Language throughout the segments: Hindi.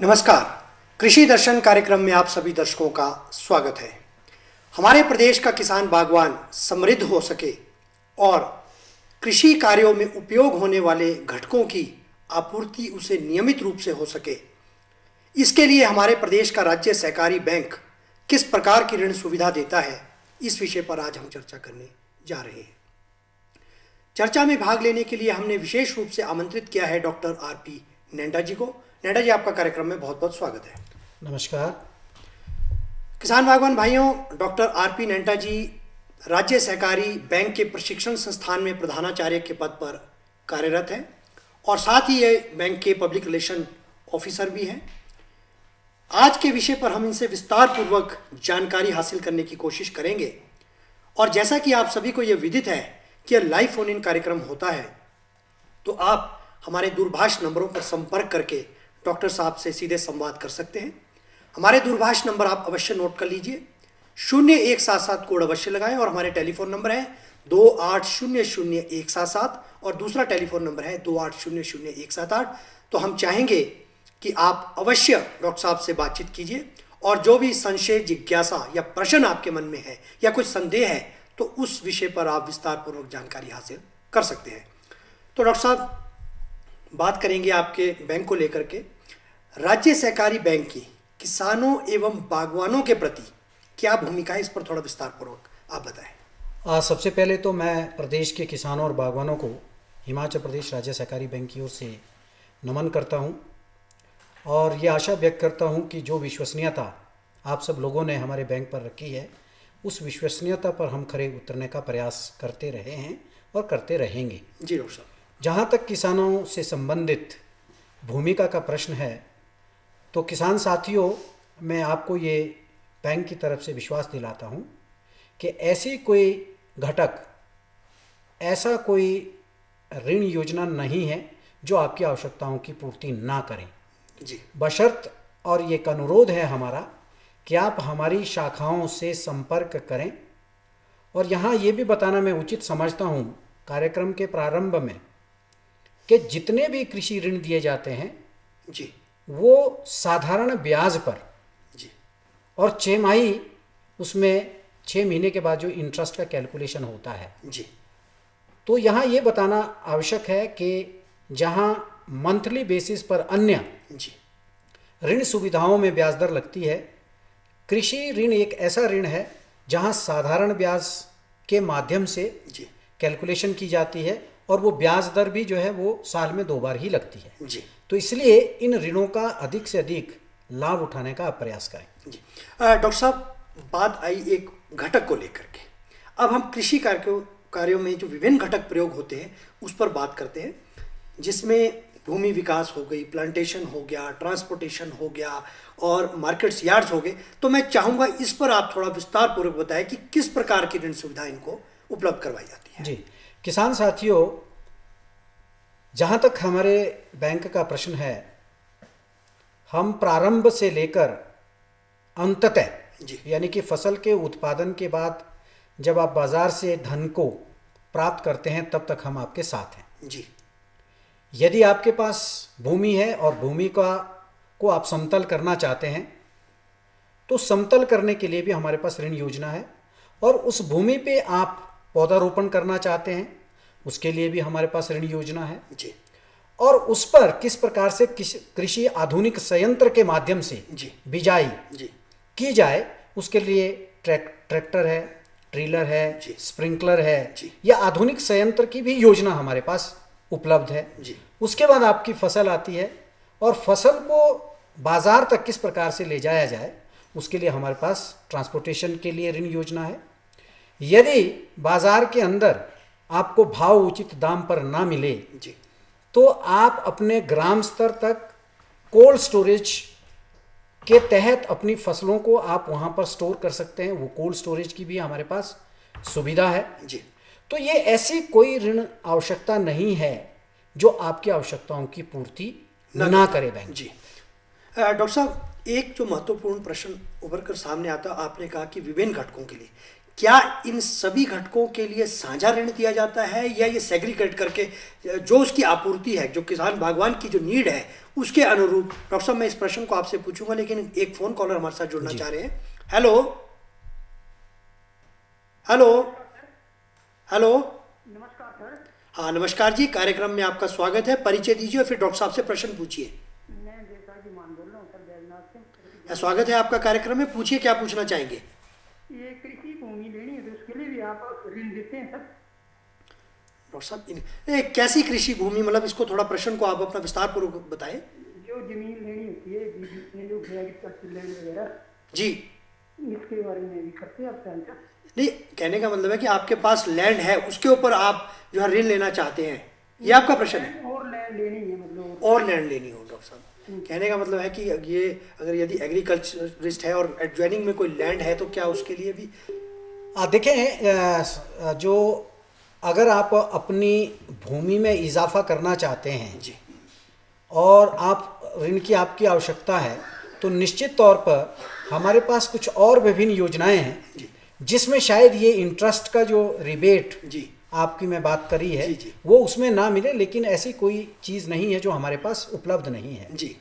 नमस्कार। कृषि दर्शन कार्यक्रम में आप सभी दर्शकों का स्वागत है। हमारे प्रदेश का किसान बागवान समृद्ध हो सके और कृषि कार्यों में उपयोग होने वाले घटकों की आपूर्ति उसे नियमित रूप से हो सके, इसके लिए हमारे प्रदेश का राज्य सहकारी बैंक किस प्रकार की ऋण सुविधा देता है, इस विषय पर आज हम चर्चा करने जा रहे हैं। चर्चा में भाग लेने के लिए हमने विशेष रूप से आमंत्रित किया है डॉक्टर आरपी नेंडा जी को। नेंडा जी, आपका कार्यक्रम में बहुत बहुत स्वागत है। नमस्कार। किसान बागवान भाइयों, डॉक्टर आरपी नेंडा जी राज्य सहकारी बैंक के प्रशिक्षण संस्थान में प्रधानाचार्य के पद पर कार्यरत हैं और साथ ही ये बैंक के पब्लिक रिलेशन ऑफिसर भी हैं। आज के विषय पर हम इनसे विस्तार पूर्वक जानकारी हासिल करने की कोशिश करेंगे और जैसा कि आप सभी को यह विदित है कि यह लाइव फोन इन कार्यक्रम होता है, तो आप हमारे दूरभाष नंबरों पर संपर्क करके डॉक्टर साहब से सीधे संवाद कर सकते हैं। हमारे दूरभाष नंबर आप अवश्य नोट कर लीजिए। 0177 कोड अवश्य लगाएं और हमारे टेलीफोन नंबर है 28000177 और दूसरा टेलीफोन नंबर है 28000178। तो हम चाहेंगे कि आप अवश्य डॉक्टर साहब से बातचीत कीजिए और जो भी संशय, जिज्ञासा या प्रश्न आपके मन में है या कुछ संदेह है तो उस विषय पर आप विस्तार पूर्वक जानकारी हासिल कर सकते हैं। तो डॉक्टर साहब, बात करेंगे आपके बैंक को लेकर के। राज्य सहकारी बैंक की किसानों एवं बागवानों के प्रति क्या भूमिका है, इस पर थोड़ा विस्तार पूर्वक आप बताएं। सबसे पहले तो मैं प्रदेश के किसानों और बागवानों को हिमाचल प्रदेश राज्य सहकारी बैंक की ओर से नमन करता हूं और ये आशा व्यक्त करता हूं कि जो विश्वसनीयता आप सब लोगों ने हमारे बैंक पर रखी है, उस विश्वसनीयता पर हम खरे उतरने का प्रयास करते रहे हैं और करते रहेंगे। जी डॉक्टर साहब। जहाँ तक किसानों से संबंधित भूमिका का प्रश्न है, तो किसान साथियों, मैं आपको ये बैंक की तरफ से विश्वास दिलाता हूँ कि ऐसी कोई घटक, ऐसा कोई ऋण योजना नहीं है जो आपकी आवश्यकताओं की पूर्ति ना करें। जी। बशर्त, और ये एक अनुरोध है हमारा, कि आप हमारी शाखाओं से संपर्क करें। और यहाँ ये भी बताना मैं उचित समझता हूँ कार्यक्रम के प्रारंभ में कि जितने भी कृषि ऋण दिए जाते हैं जी, वो साधारण ब्याज पर जी, और 6 माही, उसमें 6 महीने के बाद जो इंटरेस्ट का कैलकुलेशन होता है जी, तो यहाँ ये बताना आवश्यक है कि जहाँ मंथली बेसिस पर अन्य जी, ऋण सुविधाओं में ब्याज दर लगती है, कृषि ऋण एक ऐसा ऋण है जहाँ साधारण ब्याज के माध्यम से जी, कैलकुलेशन की जाती है और वो ब्याज दर भी जो है वो साल में 2 बार ही लगती है। जी, तो इसलिए इन ऋणों का अधिक से अधिक लाभ उठाने का आप प्रयास करें। जी। डॉक्टर साहब, बात आई एक घटक को लेकर के। अब हम कृषि कार्यों में जो विभिन्न घटक प्रयोग होते हैं उस पर बात करते हैं, जिसमें भूमि विकास हो गई, प्लांटेशन हो गया, ट्रांसपोर्टेशन हो गया और मार्केट्स, यार्ड्स हो गए। तो मैं चाहूँगा इस पर आप थोड़ा विस्तार पूर्वक बताएं कि किस प्रकार की ऋण सुविधा इनको उपलब्ध करवाई जाती है। जी, किसान साथियों, जहाँ तक हमारे बैंक का प्रश्न है, हम प्रारंभ से लेकर अंततः, यानी कि फसल के उत्पादन के बाद जब आप बाजार से धन को प्राप्त करते हैं, तब तक हम आपके साथ हैं। जी। यदि आपके पास भूमि है और भूमि को आप समतल करना चाहते हैं, तो समतल करने के लिए भी हमारे पास ऋण योजना है। और उस भूमि पे आप पौधारोपण करना चाहते हैं, उसके लिए भी हमारे पास ऋण योजना है। जी। और उस पर किस प्रकार से कृषि आधुनिक संयंत्र के माध्यम से जी, बिजाई जी, की जाए, उसके लिए ट्रैक्टर है, ट्रिलर है, जी, स्प्रिंकलर है, जी, या आधुनिक संयंत्र की भी योजना हमारे पास उपलब्ध है। जी। उसके बाद आपकी फसल आती है और फसल को बाजार तक किस प्रकार से ले जाया जाए, उसके लिए हमारे पास ट्रांसपोर्टेशन के लिए ऋण योजना है। यदि बाजार के अंदर आपको भाव उचित दाम पर ना मिले, जी, तो आप अपने ग्राम स्तर तक कोल्ड स्टोरेज के तहत अपनी फसलों को आप वहां पर स्टोर कर सकते हैं। वो कोल्ड स्टोरेज की भी हमारे पास सुविधा है। जी। तो ये ऐसी कोई ऋण आवश्यकता नहीं है जो आपकी आवश्यकताओं की पूर्ति ना करे बैंक। जी। डॉक्टर साहब, एक जो महत्वपूर्ण प्रश्न उभर कर सामने आता, आपने कहा कि विभिन्न घटकों के लिए क्या इन सभी घटकों के लिए साझा ऋण दिया जाता है या ये सेग्रीगेट करके जो उसकी आपूर्ति है, जो किसान बागवान की जो नीड है उसके अनुरूप? डॉक्टर साहब, मैं इस प्रश्न को आपसे पूछूंगा, लेकिन एक फोन कॉलर हमारे साथ जुड़ना चाह रहे हैं। Hello hello hello. नमस्कार सर। हाँ नमस्कार जी, कार्यक्रम में आपका स्वागत है। परिचय दीजिए और फिर डॉक्टर साहब से प्रश्न पूछिए। मैं जैसा जी मान बोल रहा हूँ सर, बैजनाथ से। स्वागत है आपका कार्यक्रम में, पूछिए क्या पूछना चाहेंगे। ये कृषि भूमि लेनी है तो उसके लिए भी आप ऋण देते हैं सर? डॉक्टर साहब, कैसी कृषि भूमि, मतलब इसको थोड़ा प्रश्न को आप अपना विस्तार पूर्वक बताएं। जो जमीन लेनी होती है बीच में, जो एग्रीकल्चर लैंड वगैरह, जी, इसके बारे में भी करते हैं आप सर? नहीं, कहने का मतलब है कि आपके पास लैंड है, उसके ऊपर आप जो है ऋण लेना चाहते हैं, ये आपका प्रश्न है? और लैंड लेनी है मतलब, और लैंड लेनी हो। डॉक्टर साहब, कहने का मतलब है कि ये अगर यदि एग्रीकल्चरिस्ट है और एडजॉइनिंग में कोई लैंड है तो क्या उसके लिए भी? देखें, जो अगर आप अपनी भूमि में इजाफा करना चाहते हैं जी, और आप ऋण की आपकी आवश्यकता है, तो निश्चित तौर पर हमारे पास कुछ और विभिन्न योजनाएं हैं जी, जिसमें शायद ये इंटरेस्ट का जो रिबेट जी, आपकी मैं बात करी है जी, जी, वो उसमें ना मिले, लेकिन ऐसी कोई चीज़ नहीं है जो हमारे पास उपलब्ध नहीं है। जी,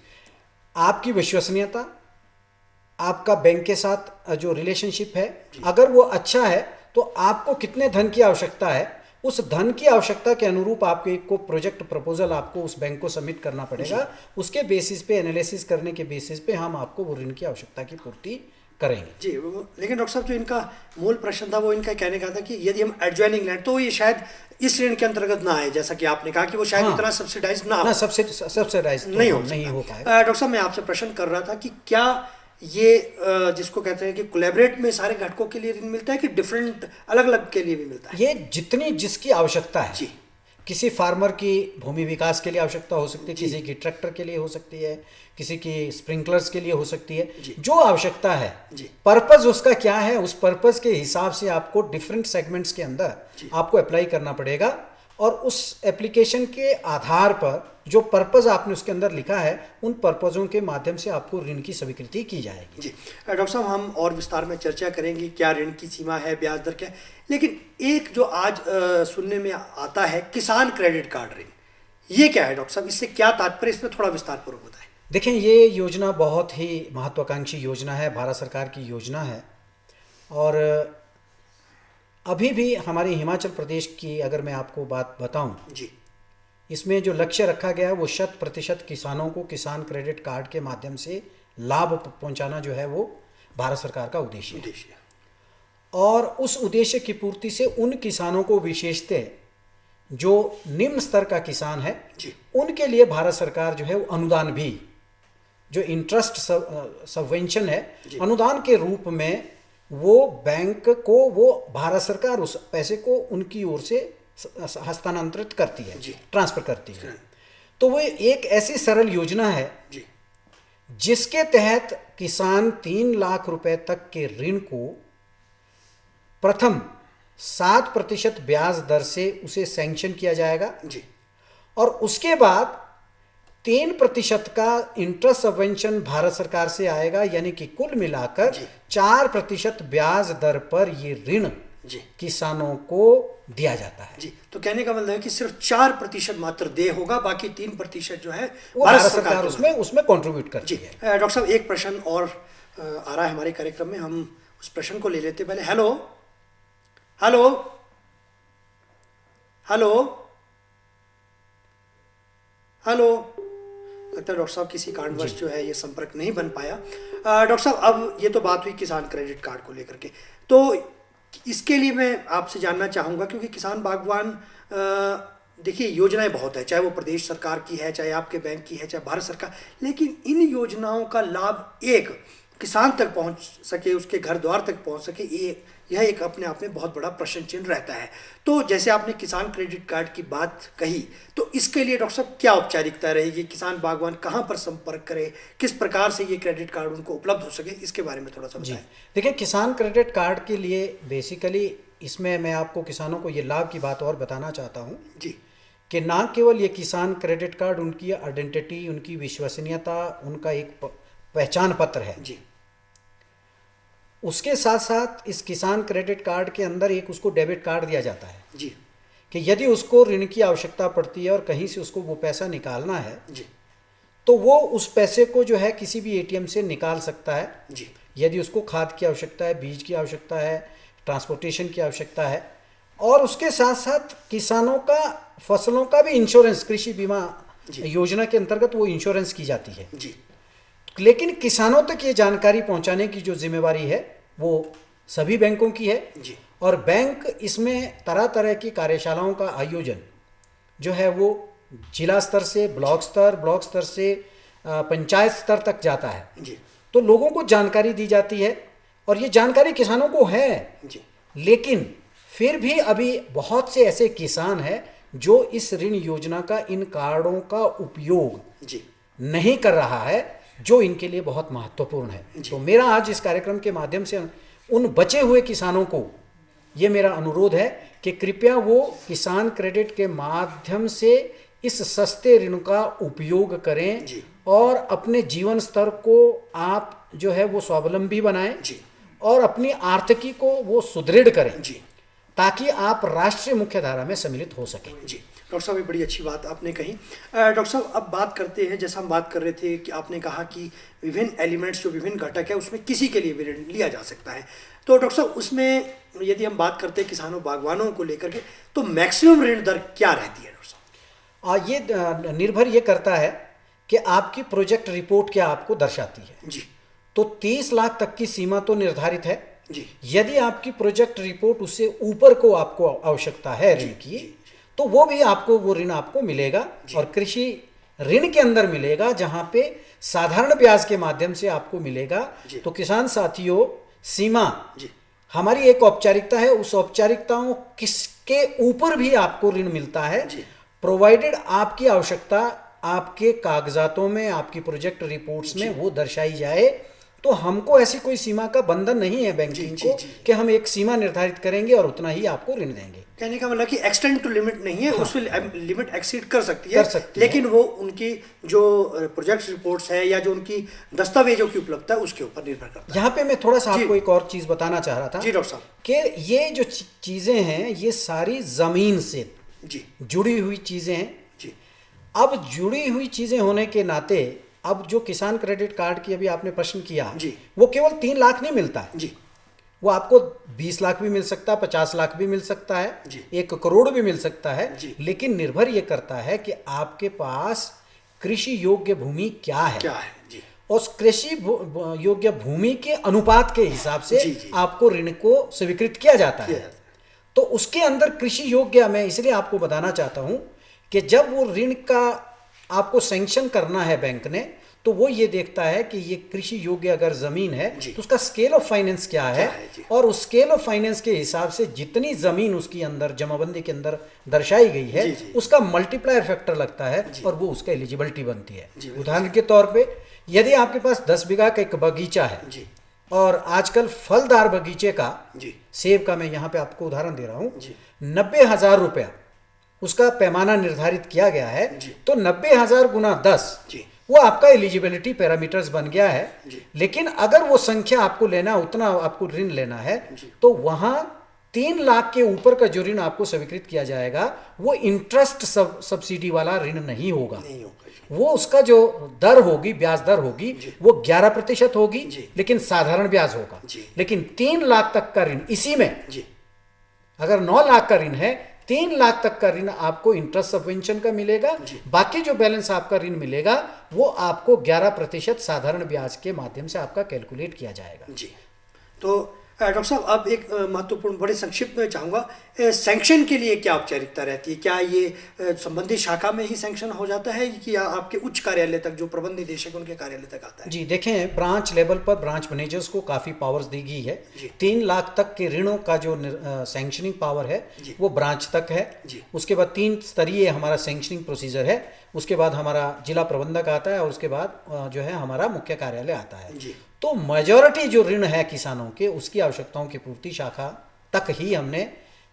आपकी विश्वसनीयता, आपका बैंक के साथ जो रिलेशनशिप है, अगर वो अच्छा है तो आपको कितने धन की आवश्यकता है, उस धन की आवश्यकता के अनुरूप आपको एक को प्रोजेक्ट प्रपोजल आपको उस बैंक को सबमिट करना पड़ेगा। उसके बेसिस पे, एनालिसिस करने के बेसिस पे हम आपको वो ऋण की आवश्यकता की पूर्ति करेंगे। जी। लेकिन डॉक्टर साहब, जो इनका मूल प्रश्न था वो इनका कहने का था कि यदि हम एडजॉइनिंग लैंड, तो ये शायद इस ऋण के अंतर्गत ना आए, जैसा कि आपने कहा कि वो शायद इतना सब्सिडाइज ना हो, सब्सिडाइज नहीं हो पाएगा। डॉक्टर साहब, मैं आपसे प्रश्न कर रहा था कि क्या ये जिसको कहते हैं कि कोलैबोरेट में सारे घटकों के लिए ऋण मिलता है कि डिफरेंट अलग अलग के लिए भी मिलता है? ये जितनी जिसकी आवश्यकता है, जी, किसी फार्मर की भूमि विकास के लिए आवश्यकता हो सकती है, किसी की ट्रैक्टर के लिए हो सकती है, किसी की स्प्रिंकलर्स के लिए हो सकती है, जो आवश्यकता है, पर्पस उसका क्या है, उस पर्पस के हिसाब से आपको डिफरेंट सेगमेंट्स के अंदर आपको अप्लाई करना पड़ेगा, और उस एप्लीकेशन के आधार पर जो पर्पस आपने उसके अंदर लिखा है, उन पर्पजों के माध्यम से आपको ऋण की स्वीकृति की जाएगी। जी डॉक्टर साहब, हम और विस्तार में चर्चा करेंगे क्या ऋण की सीमा है, ब्याज दर क्या है, लेकिन एक जो आज सुनने में आता है किसान क्रेडिट कार्ड ऋण, ये क्या है डॉक्टर साहब, इससे क्या तात्पर्य, इसमें थोड़ा विस्तार पूर्वक बताएं। देखें, ये योजना बहुत ही महत्वाकांक्षी योजना है, भारत सरकार की योजना है, और अभी भी हमारे हिमाचल प्रदेश की अगर मैं आपको बात बताऊं, जी, इसमें जो लक्ष्य रखा गया है वो 100% किसानों को किसान क्रेडिट कार्ड के माध्यम से लाभ पहुंचाना जो है वो भारत सरकार का उद्देश्य है। और उस उद्देश्य की पूर्ति से उन किसानों को विशेषतः जो निम्न स्तर का किसान है, उनके लिए भारत सरकार जो है वो अनुदान भी, जो इंटरेस्ट सबवेंशन है, अनुदान के रूप में वो बैंक को, वो भारत सरकार उस पैसे को उनकी ओर से हस्तांतरित करती है, ट्रांसफर करती है। तो वो एक ऐसी सरल योजना है जिसके तहत किसान 3 लाख रुपए तक के ऋण को प्रथम 7% ब्याज दर से उसे सैंक्शन किया जाएगा जी, और उसके बाद 3% का इंटरेस्ट सबवेंशन भारत सरकार से आएगा, यानी कि कुल मिलाकर 4% ब्याज दर पर ये ऋण किसानों को दिया जाता है। जी, तो कहने का मतलब है कि सिर्फ 4% मात्र देय होगा, बाकी 3% जो है वो भारत सरकार उसमें कंट्रीब्यूट करती है। डॉक्टर साहब, एक प्रश्न और आ रहा है हमारे कार्यक्रम में, हम उस प्रश्न को ले लेते पहले। Hello hello hello hello. लगता है डॉक्टर साहब किसी कारणवश जो है ये संपर्क नहीं बन पाया। डॉक्टर साहब, अब ये तो बात हुई किसान क्रेडिट कार्ड को लेकर के, तो इसके लिए मैं आपसे जानना चाहूँगा, क्योंकि किसान बागवान देखिए योजनाएं बहुत है, चाहे वो प्रदेश सरकार की है, चाहे आपके बैंक की है, चाहे भारत सरकार, लेकिन इन योजनाओं का लाभ एक किसान तक पहुंच सके, उसके घर द्वार तक पहुंच सके, यह एक अपने आप में बहुत बड़ा प्रश्न चिन्ह रहता है। तो जैसे आपने किसान क्रेडिट कार्ड की बात कही, तो इसके लिए डॉक्टर साहब क्या औपचारिकता रहेगी, किसान बागवान कहाँ पर संपर्क करे, किस प्रकार से ये क्रेडिट कार्ड उनको उपलब्ध हो सके, इसके बारे में थोड़ा सा बताएं। देखिए, किसान क्रेडिट कार्ड के लिए बेसिकली इसमें मैं आपको किसानों को ये लाभ की बात और बताना चाहता हूँ जी, कि ना केवल ये किसान क्रेडिट कार्ड उनकी आइडेंटिटी, उनकी विश्वसनीयता, उनका एक पहचान पत्र है जी, उसके साथ साथ इस किसान क्रेडिट कार्ड के अंदर एक उसको डेबिट कार्ड दिया जाता है जी कि यदि उसको ऋण की आवश्यकता पड़ती है और कहीं से उसको वो पैसा निकालना है जी तो वो उस पैसे को जो है किसी भी एटीएम से निकाल सकता है। जी यदि उसको खाद की आवश्यकता है, बीज की आवश्यकता है, ट्रांसपोर्टेशन की आवश्यकता है, और उसके साथ साथ किसानों का फसलों का भी इंश्योरेंस, कृषि बीमा योजना के अंतर्गत वो इंश्योरेंस की जाती है जी। लेकिन किसानों तक ये जानकारी पहुंचाने की जो जिम्मेवारी है वो सभी बैंकों की है जी। और बैंक इसमें तरह तरह की कार्यशालाओं का आयोजन जो है वो जिला स्तर से ब्लॉक स्तर से पंचायत स्तर तक जाता है जी तो लोगों को जानकारी दी जाती है और ये जानकारी किसानों को है जी। लेकिन फिर भी अभी बहुत से ऐसे किसान हैं जो इस ऋण योजना का, इन कार्डों का उपयोग जी नहीं कर रहा है जो इनके लिए बहुत महत्वपूर्ण है। तो मेरा आज इस कार्यक्रम के माध्यम से उन बचे हुए किसानों को ये मेरा अनुरोध है कि कृपया वो किसान क्रेडिट के माध्यम से इस सस्ते ऋण का उपयोग करें जी। और अपने जीवन स्तर को आप जो है वो स्वावलंबी बनाएं जी। और अपनी आर्थिकी को वो सुदृढ़ करें जी ताकि आप राष्ट्रीय मुख्यधारा में सम्मिलित हो सकें। जी। डॉक्टर साहब, ये बड़ी अच्छी बात आपने कही। डॉक्टर साहब, अब बात करते हैं, जैसा हम बात कर रहे थे कि आपने कहा कि विभिन्न एलिमेंट्स, जो विभिन्न घटक है, उसमें किसी के लिए भी ऋण लिया जा सकता है। तो डॉक्टर साहब, उसमें यदि हम बात करते हैं किसानों बागवानों को लेकर के, तो मैक्सिमम ऋण दर क्या रहती है डॉक्टर साहब? ये निर्भर ये करता है कि आपकी प्रोजेक्ट रिपोर्ट क्या आपको दर्शाती है। जी। तो 30 लाख तक की सीमा तो निर्धारित है जी। यदि आपकी प्रोजेक्ट रिपोर्ट उससे ऊपर को आपको आवश्यकता है ऋण की, तो वो भी आपको, वो ऋण आपको मिलेगा और कृषि ऋण के अंदर मिलेगा जहां पे साधारण ब्याज के माध्यम से आपको मिलेगा। तो किसान साथियों, सीमा हमारी एक औपचारिकता है, उस औपचारिकताओं किसके ऊपर भी आपको ऋण मिलता है प्रोवाइडेड आपकी आवश्यकता आपके कागजातों में, आपकी प्रोजेक्ट रिपोर्ट्स में वो दर्शाई जाए। तो हमको ऐसी कोई सीमा का बंधन नहीं है बैंकिंग को कि हम एक सीमा निर्धारित करेंगे और उतना ही आपको ऋण देंगे। कहने का मतलब कि एक्सटेंड टू लिमिट नहीं है। हाँ। उसमें लिमिट एक्सीड कर सकती है, लेकिन है। वो उनकी जो प्रोजेक्ट रिपोर्ट्स है या जो उनकी दस्तावेजों की उपलब्धता है उसके ऊपर निर्भर करता है। यहाँ पे मैं थोड़ा सा आपको एक और चीज बताना चाह रहा था जी डॉक्टर साहब, कि ये जो चीजें हैं ये सारी जमीन से जी जुड़ी हुई चीजें हैं जी। अब जुड़ी हुई चीजें होने के नाते अब जो किसान क्रेडिट कार्ड की अभी आपने प्रश्न किया जी, वो केवल 3 लाख नहीं मिलता है जी। वो आपको 20 लाख भी मिल सकता है, 50 लाख भी मिल सकता है, 1 करोड़ भी मिल सकता है, लेकिन निर्भर ये करता है कि आपके पास कृषि योग्य भूमि क्या है जी। और उस कृषि योग्य भूमि के अनुपात के हिसाब से आपको ऋण को स्वीकृत किया जाता है। तो उसके अंदर कृषि योग्य, मैं इसलिए आपको बताना चाहता हूं कि जब वो ऋण का आपको सैंक्शन करना है बैंक ने, तो वो ये देखता है कि ये कृषि योग्य अगर जमीन है तो उसका स्केल ऑफ फाइनेंस क्या है और उस स्केल ऑफ फाइनेंस के हिसाब से जितनी जमीन उसके अंदर जमाबंदी के अंदर दर्शाई गई है उसका मल्टीप्लायर फैक्टर लगता है और वो उसका एलिजिबिलिटी बनती है। उदाहरण के तौर पे यदि आपके पास 10 बीघा का एक बगीचा है और आजकल फलदार बगीचे का, सेब का मैं यहाँ पे आपको उदाहरण दे रहा हूँ, 90,000 रुपया उसका पैमाना निर्धारित किया गया है, तो 90,000 गुना 10 वो आपका एलिजिबिलिटी पैरामीटर्स बन गया है। लेकिन अगर वो संख्या आपको लेना, उतना आपको ऋण लेना है, तो वहां 3 लाख के ऊपर का जो ऋण आपको स्वीकृत किया जाएगा वो इंटरेस्ट सब्सिडी वाला ऋण नहीं होगा। वो उसका जो दर होगी, ब्याज दर होगी, वो 11% होगी, लेकिन साधारण ब्याज होगा। लेकिन 3 लाख तक का ऋण, इसी में अगर 9 लाख का ऋण है, 3 लाख तक का ऋण आपको इंटरेस्ट सबवेंशन का मिलेगा, बाकी जो बैलेंस आपका ऋण मिलेगा वो आपको 11% साधारण ब्याज के माध्यम से आपका कैलकुलेट किया जाएगा। जी। तो डॉक्टर साहब, अब एक महत्वपूर्ण, बड़े संक्षिप्त में चाहूँगा, सैंक्शन के लिए क्या औपचारिकता रहती है? क्या ये संबंधित शाखा में ही सैंक्शन हो जाता है कि या आपके उच्च कार्यालय तक, जो प्रबंध निदेशक उनके कार्यालय तक आता है? जी देखें, ब्रांच लेवल पर ब्रांच मैनेजर्स को काफ़ी पावर्स दी गई है। 3 लाख तक के ऋणों का जो सैंक्शनिंग पावर है वो ब्रांच तक है। उसके बाद 3 स्तरीय हमारा सैंक्शनिंग प्रोसीजर है, उसके बाद हमारा जिला प्रबंधक आता है और उसके बाद जो है हमारा मुख्य कार्यालय आता है। तो मेजॉरिटी जो ऋण है किसानों के, उसकी आवश्यकताओं की पूर्ति शाखा तक ही हमने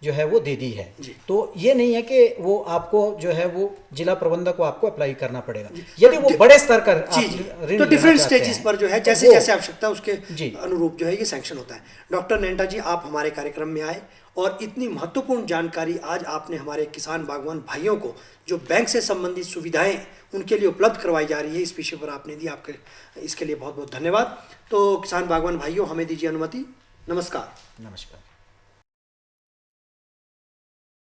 जो है वो दे दी है। जी। तो ये नहीं है कि वो आपको जो है वो जिला प्रबंधक को आपको अप्लाई करना पड़ेगा यदि वो बड़े स्तर का जी आप जी ऋण तो लेना डिफरेंट चाहते स्टेजेस हैं, पर जो है तो जैसे वो- जैसे आवश्यकता है उसके जी। अनुरूप जो है ये सैंक्शन होता है। डॉक्टर नेंटा जी, आप हमारे कार्यक्रम में आए और इतनी महत्वपूर्ण जानकारी आज आपने हमारे किसान बागवान भाइयों को जो बैंक से संबंधित सुविधाएं उनके लिए उपलब्ध करवाई जा रही है इस विषय पर आपने दी, आपके इसके लिए बहुत बहुत धन्यवाद। तो किसान बागवान भाइयों, हमें दीजिए अनुमति। नमस्कार। नमस्कार।